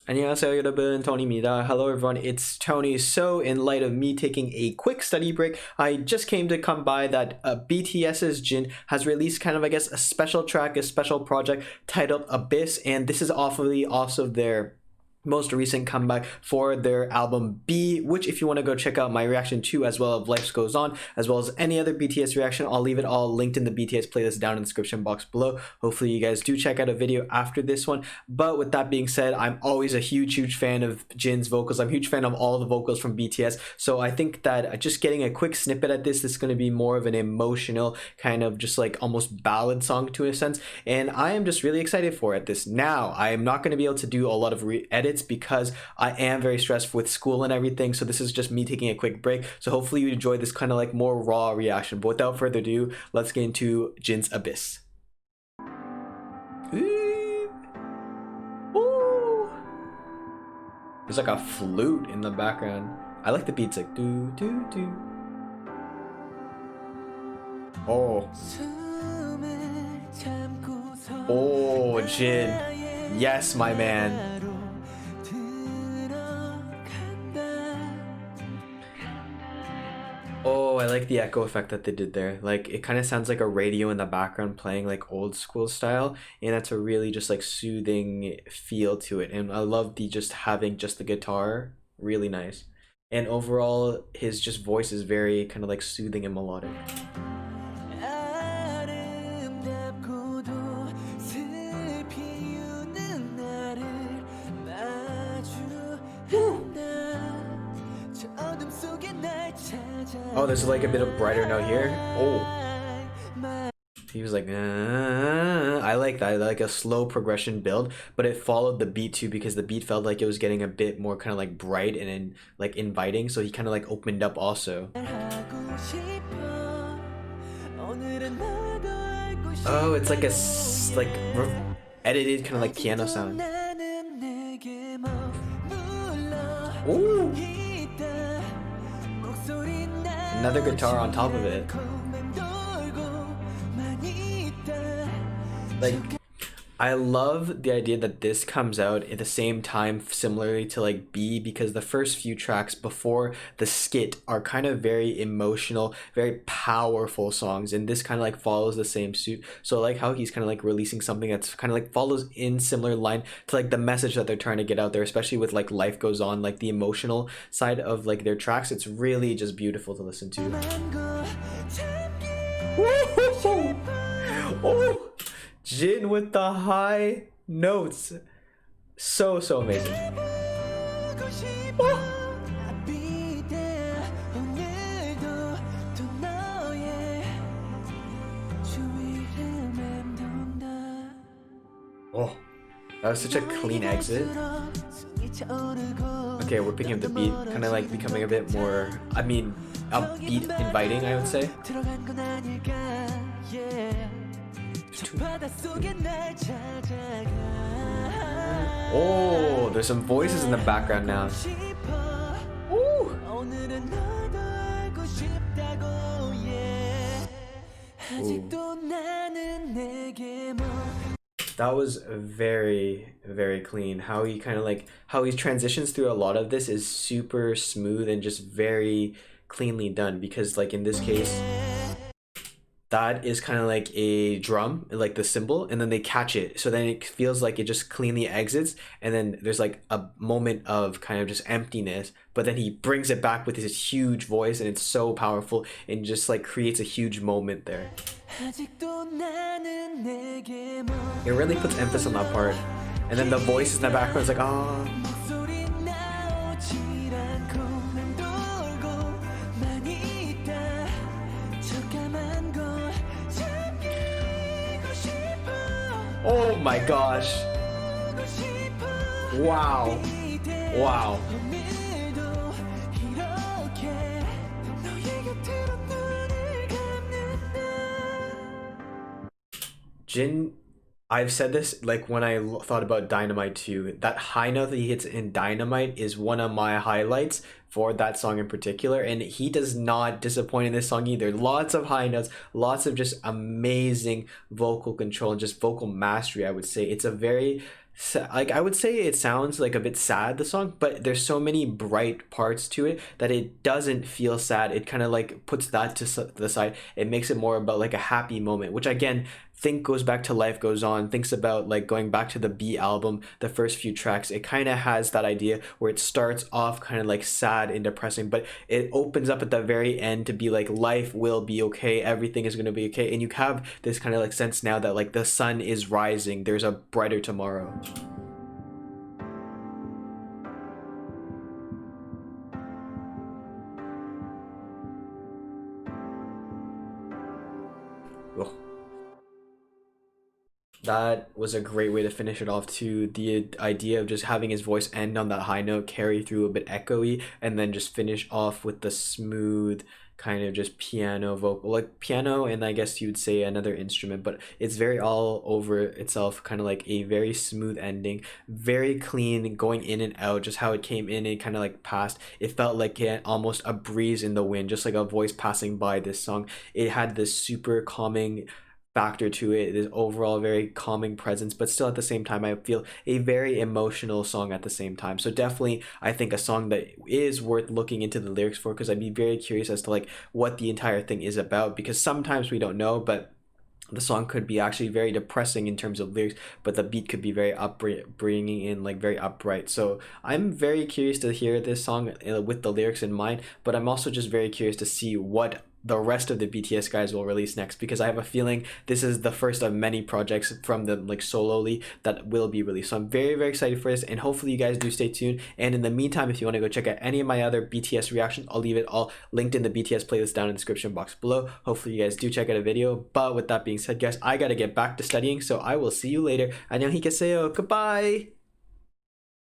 안녕하세요 여러분, Tony입니다. Hello everyone, it's Tony. So in light of me taking a quick study break, I just came to come by that BTS's Jin has released kind of, I guess, a special track, a special project titled Abyss, and this is awfully also their most recent comeback for their album B, which if you want to go check out my reaction to as well of Life Goes On, as well as any other BTS reaction, I'll leave it all linked in the BTS playlist down in the description box below. Hopefully you guys do check out a video after this one. But with that being said, I'm always a huge fan of Jin's vocals. I'm a huge fan of all the vocals from BTS. So I think that just getting a quick snippet at this is going to be more of an emotional kind of just like almost ballad song to a sense. And I am just really excited for it. This now, I am not going to be able to do a lot of edits because I am very stressed with school and everything. So this is just me taking a quick break. So hopefully you enjoy this kind of like more raw reaction. But without further ado, let's get into Jin's Abyss. Ooh. Ooh. There's like a flute in the background. I like the beats like do do do. Oh. Oh, Jin. Yes, my man. Oh, I like the echo effect that they did there. Like, it kind of sounds like a radio in the background playing like old school style, and that's a really just like soothing feel to it. And I love the just having just the guitar, really nice. And overall, his just voice is very kind of like soothing and melodic. Oh, there's like a bit of brighter note here. Oh, he was like, I like that. I like a slow progression build, but it followed the beat too because the beat felt like it was getting a bit more kind of like bright and like inviting. So he kind of like opened up also. Oh, it's like a like edited kind of like piano sound. Ooh. Another guitar on top of it. Like, I love the idea that this comes out at the same time similarly to like B, because the first few tracks before the skit are kind of very emotional, very powerful songs, and this kind of like follows the same suit. So I like how he's kind of like releasing something that's kind of like follows in similar line to like the message that they're trying to get out there, especially with like Life Goes On, like the emotional side of like their tracks. It's really just beautiful to listen to. Oh, Jin with the high notes. So amazing. Oh, that was such a clean exit. Okay, we're picking up the beat, kind of like becoming a bit more, I mean, upbeat, inviting, I would say. Oh, there's some voices in the background now. Ooh. Ooh. That was very clean. How he kind of like how he transitions through a lot of this is super smooth and just very cleanly done, because like in this case that is kind of like a drum, like the cymbal, and then they catch it, so then it feels like it just cleanly exits, and then there's like a moment of kind of just emptiness, but then he brings it back with his huge voice, and it's so powerful and just like creates a huge moment there. It really puts emphasis on that part, and then the voice in the background is like, oh. Oh my gosh. Wow. Wow. Jin, I've said this like when I thought about Dynamite too. That high note that he hits in Dynamite is one of my highlights for that song in particular, and he does not disappoint in this song either. Lots of high notes, lots of just amazing vocal control and just vocal mastery, I would say. It's a very like I would say it sounds like a bit sad, the song, but there's so many bright parts to it that it doesn't feel sad. It kind of like puts that to the side. It makes it more about like a happy moment, which again think goes back to Life Goes On, thinks about like going back to the B album, the first few tracks. It kind of has that idea where it starts off kind of like sad and depressing, but it opens up at the very end to be like life will be okay, everything is going to be okay, and you have this kind of like sense now that like the sun is rising, there's a brighter tomorrow. Ugh. That was a great way to finish it off too. The idea of just having his voice end on that high note, carry through a bit echoey, and then just finish off with the smooth kind of just piano vocal, like piano, and I guess you would say another instrument, but it's very all over itself, kind of like a very smooth ending, very clean, going in and out, just how it came in and kind of like passed. It felt like it almost a breeze in the wind, just like a voice passing by this song. It had this super calming factor to it, this overall very calming presence, but still at the same time I feel a very emotional song at the same time. So definitely I think a song that is worth looking into the lyrics for, because I'd be very curious as to like what the entire thing is about, because sometimes we don't know, but the song could be actually very depressing in terms of lyrics, but the beat could be very bringing in like very upright. So I'm very curious to hear this song with the lyrics in mind, but I'm also just very curious to see what the rest of the BTS guys will release next, because I have a feeling this is the first of many projects from them like solely that will be released. So I'm very very excited for this, and hopefully you guys do stay tuned. And in the meantime, if you want to go check out any of my other BTS reactions, I'll leave it all linked in the BTS playlist down in the description box below. Hopefully you guys do check out a video. But with that being said, guys, I gotta get back to studying, so I will see you later. 안녕히 계세요. Goodbye.